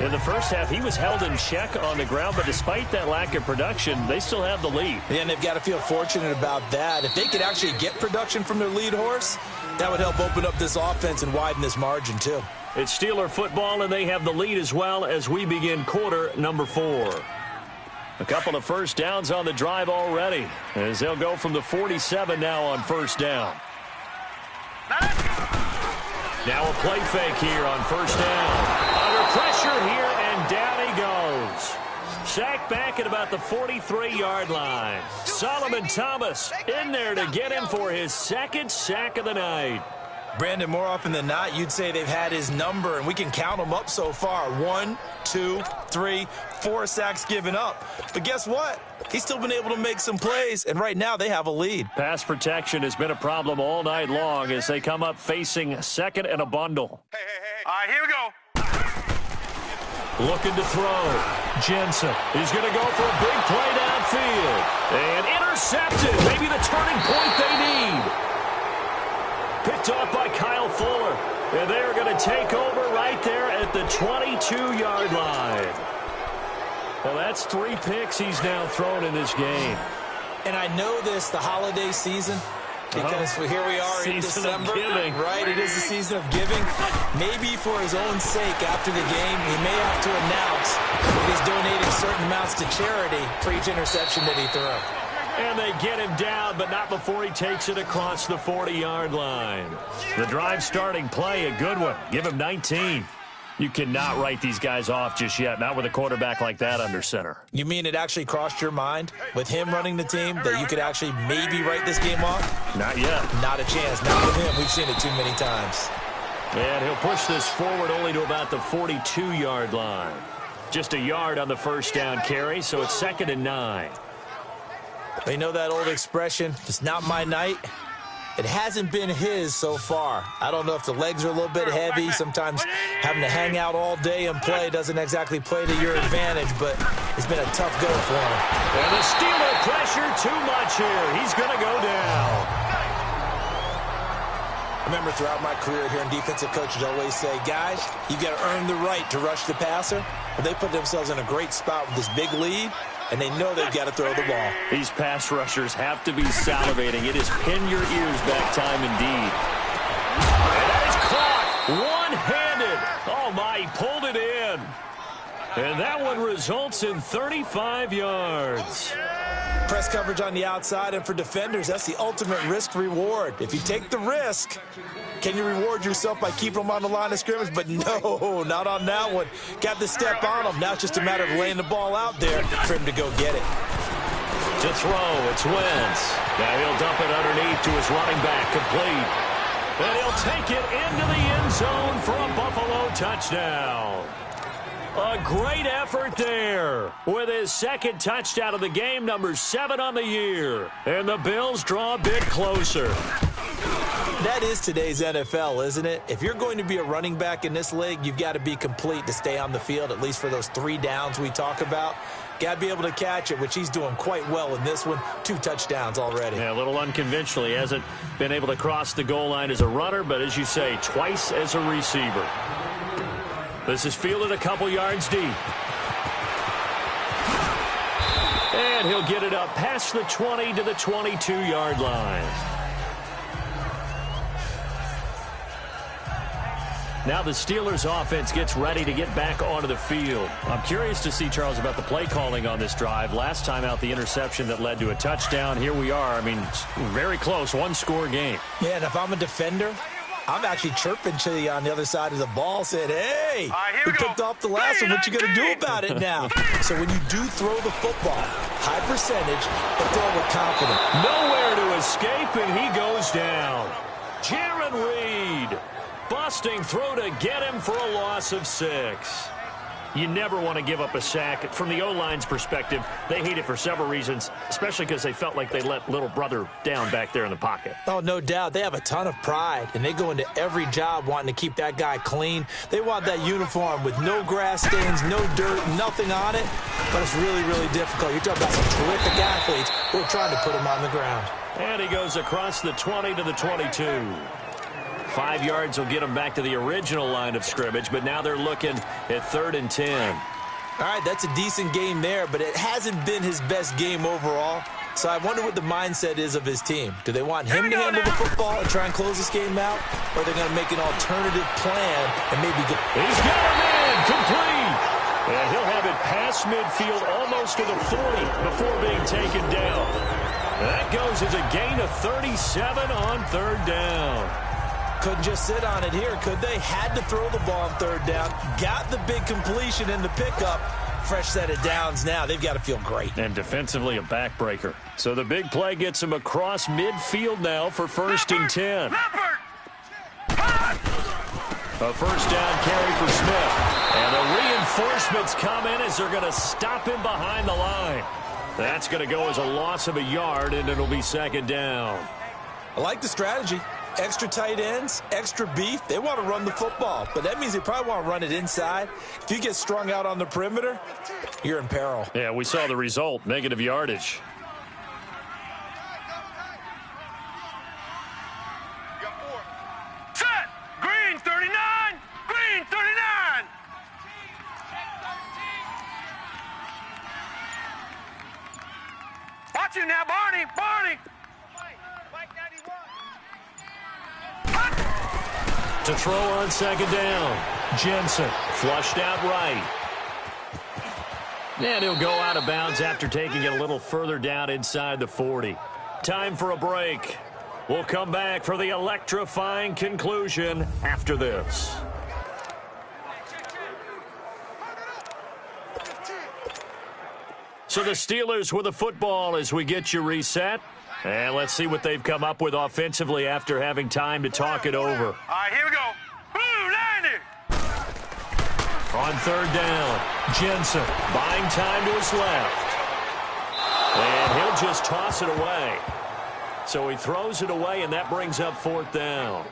In the first half, he was held in check on the ground, but despite that lack of production, they still have the lead. And they've got to feel fortunate about that. If they could actually get production from their lead horse, that would help open up this offense and widen this margin too. It's Steeler football, and they have the lead as well as we begin quarter number 4. A couple of first downs on the drive already, as they'll go from the 47 now on first down. Now a play fake here on first down. Under pressure here, and down he goes. Sacked back at about the 43-yard line. Solomon Thomas in there to get him for his second sack of the night. Brandon, more often than not, you'd say they've had his number, and we can count them up so far. 1, 2, 3, 4 sacks given up. But guess what? He's still been able to make some plays, and right now they have a lead. Pass protection has been a problem all night long as they come up facing second and a bundle. Hey. All right, here we go. Looking to throw. Jensen is going to go for a big play downfield. And intercepted. Maybe the turning point they need. Picked off by Kyle Fuller. And they're going to take over right there at the 22-yard line. Well, that's 3 picks he's now thrown in this game. And I know this, the holiday season, because here we are in December. Right, it is the season of giving. Maybe for his own sake after the game, he may have to announce that he's donating certain amounts to charity for each interception that he threw. And they get him down, but not before he takes it across the 40-yard line. The drive starting play, a good one. Give him 19. You cannot write these guys off just yet, not with a quarterback like that under center. You mean it actually crossed your mind with him running the team that you could actually maybe write this game off? Not yet. Not a chance. Not with him. We've seen it too many times. And he'll push this forward only to about the 42-yard line. Just a yard on the first down carry, so it's 2nd and 9. They know that old expression, it's not my night. It hasn't been his so far. I don't know if the legs are a little bit heavy. Sometimes having to hang out all day and play doesn't exactly play to your advantage, but it's been a tough go for him. And the Steeler pressure too much here. He's going to go down. I remember throughout my career hearing defensive coaches always say, guys, you've got to earn the right to rush the passer. Well, they put themselves in a great spot with this big lead, and they know they've got to throw the ball. These pass rushers have to be salivating. It is pin your ears back time indeed. And that is caught one-handed. Oh, my, he pulled it in. And that one results in 35 yards. Press coverage on the outside, and for defenders, that's the ultimate risk-reward. If you take the risk, can you reward yourself by keeping them on the line of scrimmage? But no, not on that one. Got to step on them. Now it's just a matter of laying the ball out there for him to go get it. To throw, it's Wentz. Now he'll dump it underneath to his running back, complete. And he'll take it into the end zone for a Buffalo touchdown. A great effort there with his second touchdown of the game, number 7 on the year. And the Bills draw a bit closer. That is today's NFL, isn't it? If you're going to be a running back in this league, you've got to be complete to stay on the field, at least for those 3 downs we talk about. Got to be able to catch it, which he's doing quite well in this one. 2 touchdowns already. Yeah, a little unconventional. He hasn't been able to cross the goal line as a runner, but as you say, twice as a receiver. This is fielded a couple yards deep. And he'll get it up past the 20 to the 22-yard line. Now the Steelers offense gets ready to get back onto the field. I'm curious to see, Charles, about the play calling on this drive. Last time out, the interception that led to a touchdown. Here we are. I mean, very close, 1-score game. Yeah, and if I'm a defender, I'm actually chirping to you on the other side of the ball, saying, hey, we picked off the last one. What you going to do about it now? So when you do throw the football, high percentage, but throw with confidence. Nowhere to escape, and he goes down. Jaron Reed busting through to get him for a loss of 6. You never want to give up a sack. From the O-line's perspective, they hate it for several reasons, especially because they felt like they let little brother down back there in the pocket. Oh, no doubt. They have a ton of pride, and they go into every job wanting to keep that guy clean. They want that uniform with no grass stains, no dirt, nothing on it, but it's really, really difficult. You're talking about some terrific athletes who are trying to put him on the ground. And he goes across the 20 to the 22. 5 yards will get them back to the original line of scrimmage, but now they're looking at 3rd and 10. All right, that's a decent game there, but it hasn't been his best game overall. So I wonder what the mindset is of his team. Do they want him to handle the football and try and close this game out, or are they going to make an alternative plan and maybe go? He's got a man complete. And he'll have it past midfield almost to the 40 before being taken down. That goes as a gain of 37 on 3rd down. Couldn't just sit on it here, could they? Had to throw the ball on 3rd down. Got the big completion in the pickup. Fresh set of downs now. They've got to feel great. And defensively a backbreaker. So the big play gets him across midfield now for 1st and 10. A 1st down carry for Smith. And the reinforcements come in as they're going to stop him behind the line. That's going to go as a loss of a yard, and it'll be 2nd down. I like the strategy. Extra tight ends, extra beef. They want to run the football, but that means they probably want to run it inside. If you get strung out on the perimeter, you're in peril. Yeah, we saw the result, negative yardage. Set! Green 39! Green 39! Watch you now, Barney! Barney! To throw on 2nd down. Jensen flushed out right. And he'll go out of bounds after taking it a little further down inside the 40. Time for a break. We'll come back for the electrifying conclusion after this. So the Steelers with the football as we get you reset. And let's see what they've come up with offensively after having time to talk it over. All right, here we go. Blue, landed. On 3rd down, Jensen buying time to his left. And he'll just toss it away. So he throws it away, and that brings up 4th down.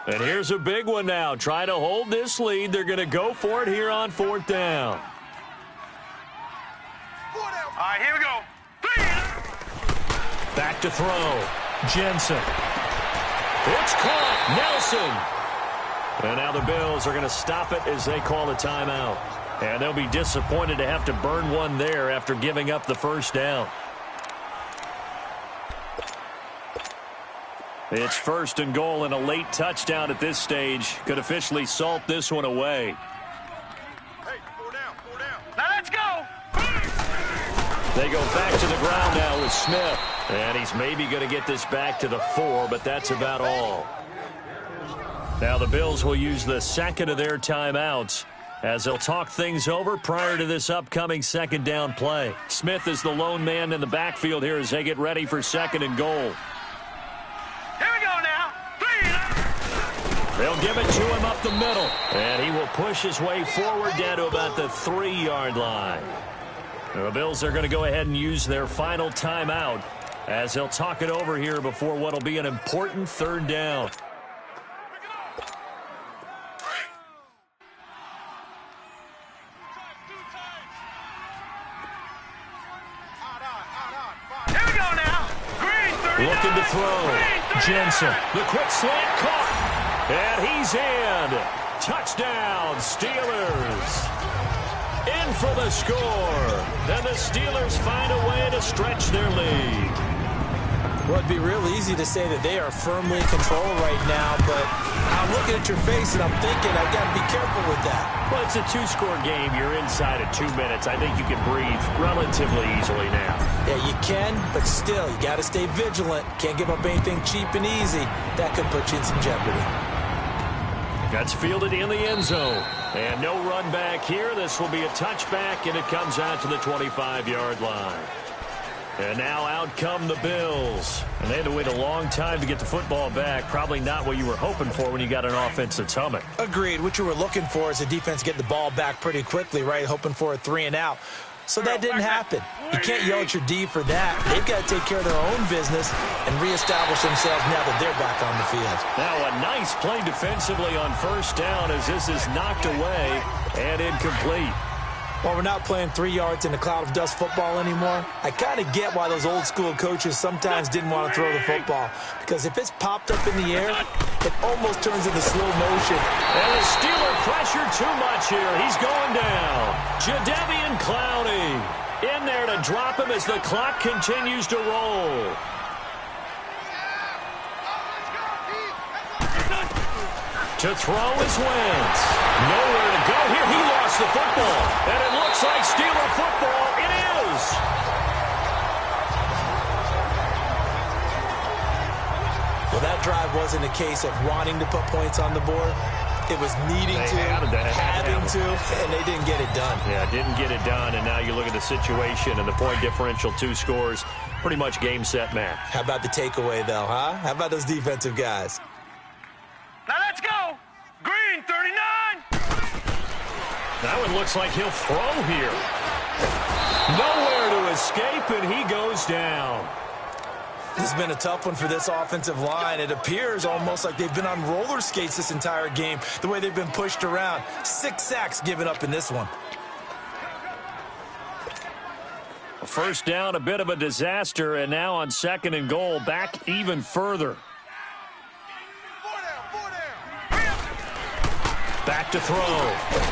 And here's a big one now. Trying to hold this lead. They're going to go for it here on 4th down. All right, here we go. Back to throw. Jensen. It's caught. Nelson. And now the Bills are going to stop it as they call a timeout. And they'll be disappointed to have to burn one there after giving up the 1st down. It's 1st and goal, and a late touchdown at this stage could officially salt this one away. Hey, 4 down, 4 down. Now let's go. They go back to the ground now with Smith. And he's maybe going to get this back to the 4, but that's about all. Now the Bills will use the 2nd of their timeouts as they'll talk things over prior to this upcoming 2nd down play. Smith is the lone man in the backfield here as they get ready for 2nd and goal. They'll give it to him up the middle. And he will push his way forward down to about the 3-yard line. The Bills are going to go ahead and use their final timeout as they'll talk it over here before what will be an important 3rd down. Here we go now. Green 39. Looking to throw. Jensen, the quick slant caught. And he's in. Touchdown, Steelers. In for the score. And the Steelers find a way to stretch their lead. Well, it'd be real easy to say that they are firmly in control right now, but I'm looking at your face and I'm thinking I've got to be careful with that. Well, it's a 2-score game. You're inside of 2 minutes. I think you can breathe relatively easily now. Yeah, you can, but still, you got to stay vigilant. Can't give up anything cheap and easy. That could put you in some jeopardy. That's fielded in the end zone. And no run back here. This will be a touchback, and it comes out to the 25-yard line. And now out come the Bills. And they had to wait a long time to get the football back. Probably not what you were hoping for when you got an offense that's humming. Agreed. What you were looking for is the defense get the ball back pretty quickly, right? Hoping for a 3-and-out. So that didn't happen. You can't yell at your D for that. They've got to take care of their own business and reestablish themselves now that they're back on the field. Now a nice play defensively on first down as this is knocked away and incomplete. Well, we're not playing 3 yards in a cloud of dust football anymore. I kind of get why those old school coaches sometimes didn't want to throw the football. Because if it's popped up in the air, it almost turns into slow motion. And the Steeler pressure too much here. He's going down. Jadeveon Clowney in there to drop him as the clock continues to roll. To throw is Wentz. Nowhere to go here. He lost the football. And it looks like Steeler football. It is. Well, that drive wasn't a case of wanting to put points on the board. It was needing having to, and they didn't get it done. Yeah, didn't get it done, and now you look at the situation and the point differential, 2 scores, pretty much game, set, match. How about the takeaway, though, huh? How about those defensive guys? Now let's go. Green, 39. That one looks like he'll throw here. Nowhere to escape, and he goes down. This has been a tough one for this offensive line. It appears almost like they've been on roller skates this entire game, the way they've been pushed around. 6 sacks given up in this one. First down, a bit of a disaster, and now on 2nd and goal, back even further. Back to throw.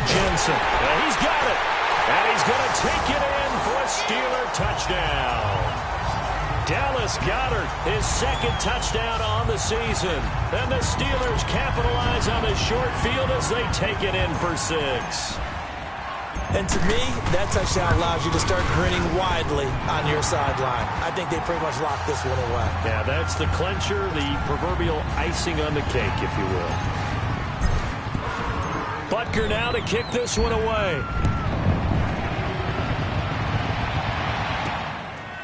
Jensen. And he's got it. And he's going to take it in for a Steeler touchdown. Dallas Goedert, his 2nd touchdown on the season. And the Steelers capitalize on the short field as they take it in for 6. And to me, that touchdown allows you to start grinning widely on your sideline. I think they pretty much locked this one away. Yeah, that's the clincher, the proverbial icing on the cake, if you will. Butker now to kick this one away.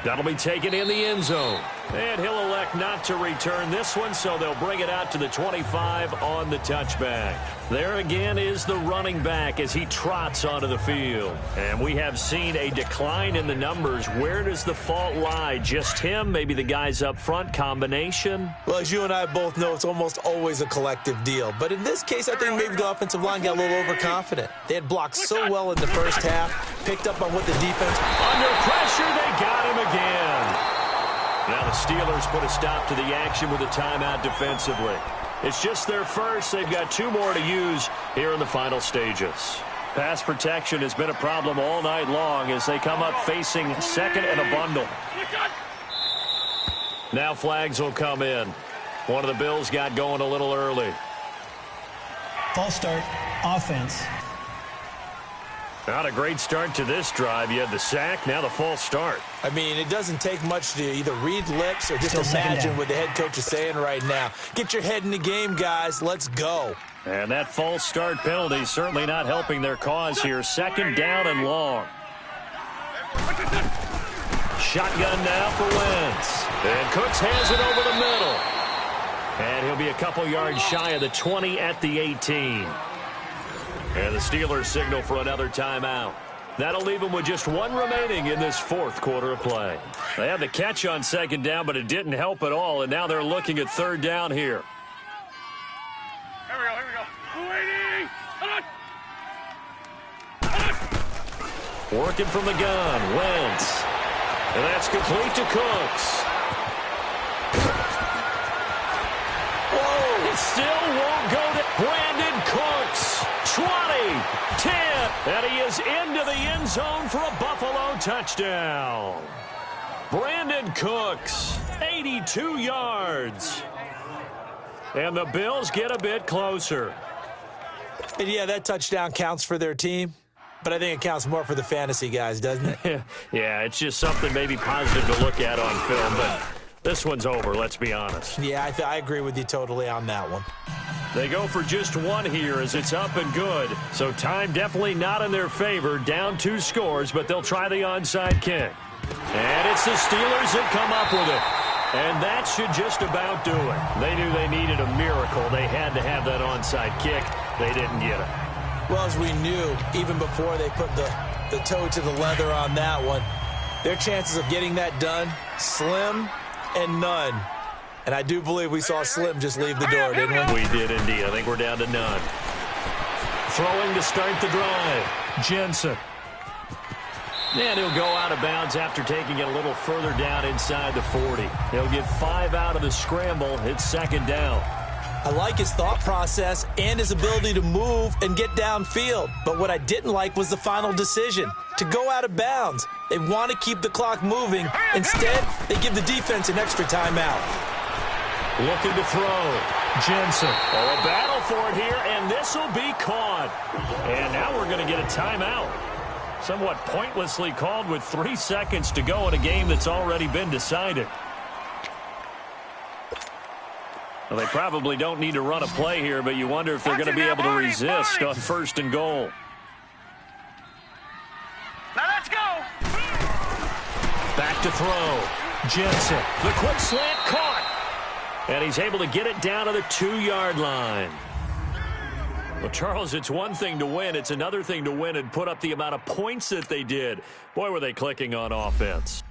That'll be taken in the end zone. And he'll elect not to return this one, so they'll bring it out to the 25 on the touchback. There again is the running back as he trots onto the field. And we have seen a decline in the numbers. Where does the fault lie? Just him? Maybe the guys up front? Combination? Well, as you and I both know, it's almost always a collective deal. But in this case, I think maybe the offensive line got a little overconfident. They had blocked so well in the first half, picked up on what the defense... Under pressure, they got him again. Now the Steelers put a stop to the action with a timeout defensively. It's just their first. They've got 2 more to use here in the final stages. Pass protection has been a problem all night long as they come up facing 2nd and a bundle. Now flags will come in. One of the Bills got going a little early. False start, offense. Not a great start to this drive. You had the sack, now the false start. I mean, it doesn't take much to either read lips or just imagine what the head coach is saying right now. Get your head in the game, guys. Let's go. And that false start penalty certainly not helping their cause here. 2nd down and long. Shotgun now for Wentz. And Cooks has it over the middle. And he'll be a couple yards shy of the 20 at the 18. And the Steelers signal for another timeout. That'll leave them with just 1 remaining in this 4th quarter of play. They had the catch on 2nd down, but it didn't help at all, and now they're looking at 3rd down here. Here we go. Waiting. Working from the gun, Wentz. And that's complete to Cooks. Whoa! It still won't go to Brandon Cooks. 20, 10, and he is into the end zone for a Buffalo touchdown. Brandon Cooks, 82 yards. And the Bills get a bit closer. And yeah, that touchdown counts for their team, but I think it counts more for the fantasy guys, doesn't it? Yeah, it's just something maybe positive to look at on film, but this one's over, let's be honest. Yeah, I agree with you totally on that one. They go for just one here as it's up and good. So time definitely not in their favor. Down 2 scores, but they'll try the onside kick. And it's the Steelers that come up with it. And that should just about do it. They knew they needed a miracle. They had to have that onside kick. They didn't get it. Well, as we knew, even before they put the toe to the leather on that one, their chances of getting that done, slim and none. And I do believe we saw Slim just leave the door, didn't we? We did indeed. I think we're down to none. Throwing to start the drive. Jensen. And he'll go out of bounds after taking it a little further down inside the 40. He'll get 5 out of the scramble. It's second down. I like his thought process and his ability to move and get downfield. But what I didn't like was the final decision, to go out of bounds. They want to keep the clock moving. Instead, they give the defense an extra timeout. Looking to throw. Jensen. Oh, a battle for it here, and this will be caught. And now we're going to get a timeout. Somewhat pointlessly called with 3 seconds to go in a game that's already been decided. Well, they probably don't need to run a play here, but you wonder if they're going to be able to resist on 1st and goal. Now let's go. Back to throw. Jensen. The quick slant caught. And he's able to get it down to the 2-yard line. Well, Charles, it's one thing to win. It's another thing to win and put up the amount of points that they did. Boy, were they clicking on offense.